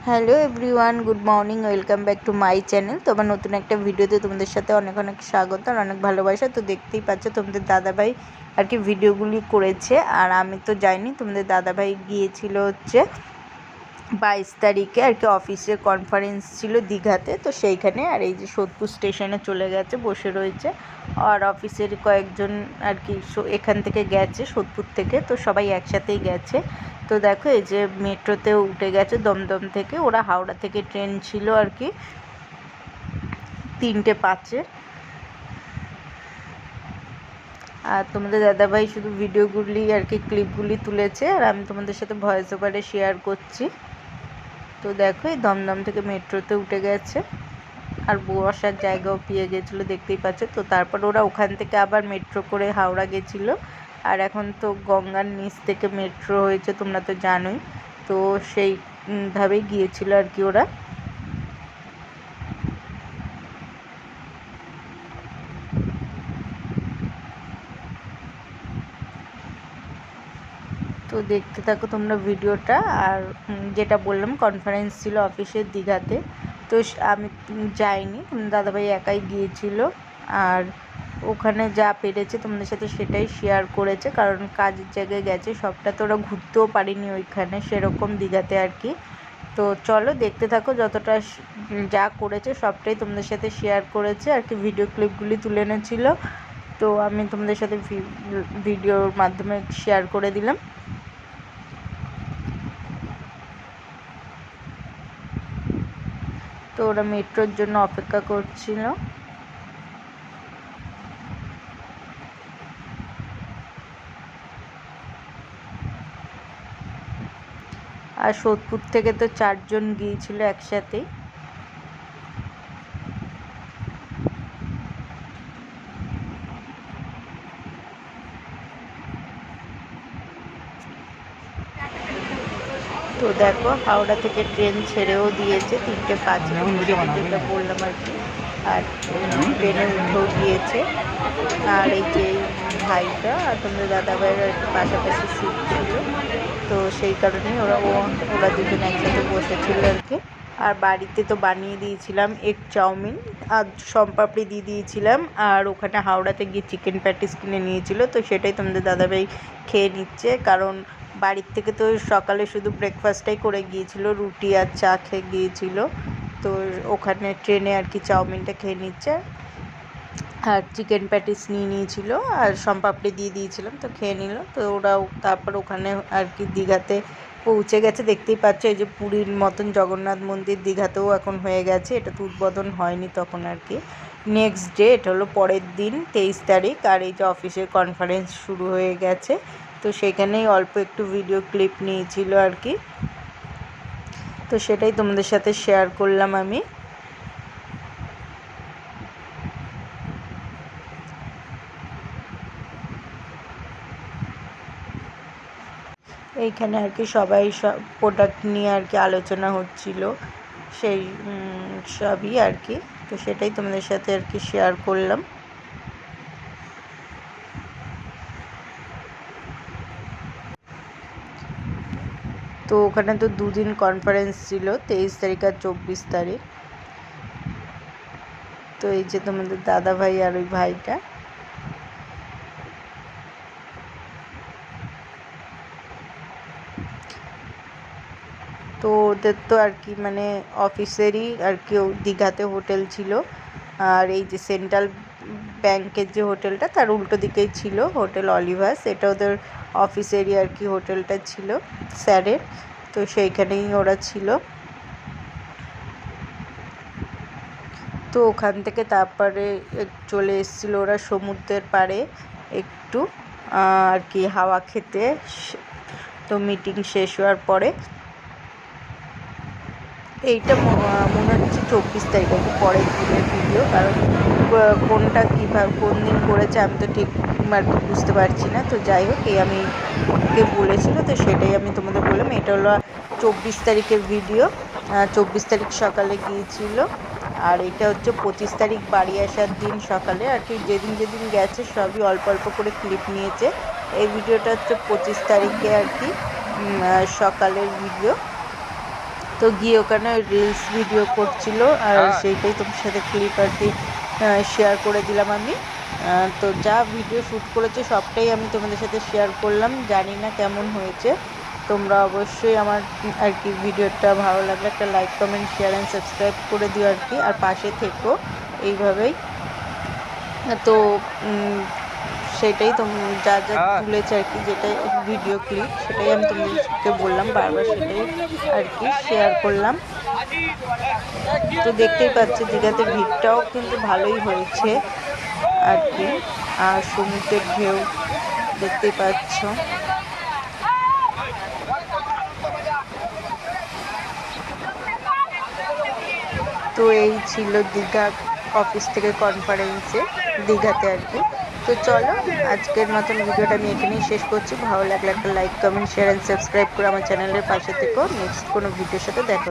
Hello everyone, good morning, welcome back to my channel. তোমার নতুন একটা ভিডিওতে তোমাদের সাথে অনেক অনেক স্বাগত আর অনেক ভালোবাসা। তো দেখতেই পাচ্ছ তোমাদের দাদাভাই আর কি ভিডিওগুলি করেছে, আর আমি তো যাইনি। তোমাদের দাদাভাই গিয়েছিল হচ্ছে 22 তারিখে আর কি, অফিসের কনফারেন্স ছিল দীঘাতে, তো সেইখানে। আর এই যে সোদপুর স্টেশনে চলে গেছে, বসে রয়েছে। আর অফিসের কয়েকজন আর কি এখান থেকে গেছে, সোদপুর থেকে, তো সবাই একসাথেই গেছে। তো দেখো এই যে মেট্রোতে উঠে গেছে দমদম থেকে। ওরা হাওড়া থেকে ট্রেন ছিল আর কি 3:05-এ। আর তোমাদের দাদাভাই শুধু ভিডিওগুলি আর কি ক্লিপগুলি তুলেছে, আর আমি তোমাদের সাথে ভয়েস ওভারে শেয়ার করছি। তো দেখো এই দমদম থেকে মেট্রোতে উঠে গেছে, আর বসার জায়গাও পেয়ে গেছিলো, দেখতেই পাচ্ছ। তো তারপর ওরা ওখান থেকে আবার মেট্রো করে হাওড়া গেছিলো। আর এখন তো গঙ্গার নিচ থেকে মেট্রো হয়েছে, তোমরা তো জানোই। তো সেইভাবেই গিয়েছিল আর কি ওরা। তো দেখতে থাকো তোমরা ভিডিওটা। আর যেটা বললাম, কনফারেন্স ছিল অফিসের দীঘাতে, তো আমি যাইনি, দাদাভাই একাই গিয়েছিল। আর ওখানে যা পেরেছে তোমাদের সাথে সেটাই শেয়ার করেছে, কারণ কাজের জায়গায় গেছে, সবটা তো ওরা ঘুরতেও পারিনি ওইখানে সেরকম দীঘাতে আর কি। তো চলো দেখতে থাকো, যতটা যা করেছে সবটাই তোমাদের সাথে শেয়ার করেছে আর কি। ভিডিও ক্লিপগুলি তুলে এনেছিল, তো আমি তোমাদের সাথে ভিডিওর মাধ্যমে শেয়ার করে দিলাম। তো ওরা মেট্রোর জন্য অপেক্ষা করছিল। আর সোদপুর থেকে তো 4 জন গিয়েছিল একসাথেই। তো দেখো হাওড়া থেকে ট্রেন ছেড়েও দিয়েছে 3:05, যেটা বললাম আর কি। আর ট্রেনে উঠেও দিয়েছে। আর এই যে ভাইটা আর তোমাদের দাদাভাইয়ের আর কি পাশাপাশি সিট ছিল, তো সেই কারণেই ওরা দুজন একসাথে বসেছিল আর কি। আর বাড়িতে তো বানিয়ে দিয়েছিলাম এগ চাউমিন, আর সম্পাপড়ি দিয়ে দিয়েছিলাম। আর ওখানে হাওড়াতে গিয়ে চিকেন প্যাটিস কিনে নিয়েছিল, তো সেটাই তোমাদের দাদাভাই খেয়ে নিচ্ছে। কারণ বাড়ির থেকে তো সকালে শুধু ব্রেকফাস্টটাই করে গিয়েছিল, রুটি আর চা খেয়ে গিয়েছিল। তো ওখানে ট্রেনে আর কি চাউমিনটা খেয়ে নিচ্ছে, আর চিকেন প্যাটিস নিয়ে নিয়েছিল, আর সম্পাপড়ি দিয়ে দিয়েছিলাম, তো খেয়ে নিল। তো ওরাও তারপর ওখানে আর কি দীঘাতে পৌঁছে গেছে। দেখতেই পাচ্ছ এই যে পুরীর মতন জগন্নাথ মন্দির দীঘাতেও এখন হয়ে গেছে, এটা তো উদ্বোধন হয়নি তখন আর কি। নেক্সট ডে, এটা হলো পরের দিন 23 তারিখ। আর এই যে অফিসের কনফারেন্স শুরু হয়ে গেছে, তো সেখানেই অল্প একটু ভিডিও ক্লিপ নিয়েছিল আর কি। তো সেটাই তোমাদের সাথে শেয়ার করলাম আমি। এইখানে আর কি সবাই সব প্রোডাক্ট নিয়ে আর কি আলোচনা হচ্ছিল, সেই সবই আর কি। তো সেটাই তোমাদের সাথে আর কি শেয়ার করলাম। তো ওখানে তো 2 দিন কনফারেন্স ছিল, 23 তারিখ আর 24 তারিখ। তো এই যে তোমাদের দাদা ভাই আর ওই ভাইটা। তো ওদের তো আর কি মানে অফিসেরই আর কি দীঘাতে হোটেল ছিল। আর এই যে সেন্ট্রাল ব্যাংকের যে হোটেলটা, তার উল্টো দিকেই ছিল হোটেল অলিভাস, এটা ওদের অফিসেরই আর কি হোটেলটা ছিল স্যারের। তো সেইখানেই ওরা ছিল। তো ওখান থেকে তারপরে চলে এসেছিল ওরা সমুদ্রের পাড়ে একটু আর কি হাওয়া খেতে। তো মিটিং শেষ হওয়ার পরে, এইটা মনে হচ্ছে 24 তারিখ, একটু পরের দিনের ভিডিও, কারণ কোনটা কীভাবে কোন দিন করেছে আমি তো ঠিক আর কি বুঝতে পারছি না। তো যাই হোক, এই আমি কে বলেছিল, তো সেটাই আমি তোমাদের বললাম। এটা হলো 24 তারিখের ভিডিও। 24 তারিখ সকালে গিয়েছিল, আর এটা হচ্ছে 25 তারিখ বাড়ি আসার দিন সকালে আর কি। যেদিন যেদিন গেছে সবই অল্প অল্প করে ক্লিপ নিয়েছে। এই ভিডিওটা হচ্ছে 25 তারিখে আর কি সকালের ভিডিও। তো গিয়ে ওখানে রিলস ভিডিও করছিল, আর সেইটাই তোমার সাথে ক্লিপ আর কি শেয়ার করে দিলাম আমি। তো যা ভিডিও শ্যুট করেছে সবটাই আমি তোমাদের সাথে শেয়ার করলাম। জানি না কেমন হয়েছে, তোমরা অবশ্যই আমার আর কি ভিডিওটা ভালো লাগলে একটা like, comment, share and subscribe করে দিও আর কি, আর পাশে থেকো এইভাবেই। তো সেটাই যা যা তুলেছে আর কি, যেটা ভিডিও ক্লিপ, সেটাই আমি তোমাদেরকে বললাম, বারবার সেটাই আর কি শেয়ার করলাম। তো দেখতেই পাচ্ছি দীঘাতে ভিড়টাও কিন্তু ভালোই হয়েছে আর কি, আর সমুদ্রের ঢেউ দেখতেই পাচ্ছ। তো এই ছিল দীঘা অফিস থেকে কনফারেন্সে দীঘাতে আর কি। তো চলো আজকের মতন ভিডিওটা আমি এখানেই শেষ করছি। ভালো লাগলে একটা like, comment, share and subscribe করে আমার চ্যানেলের পাশে থেকো। নেক্সট কোনো ভিডিওর সাথে দেখা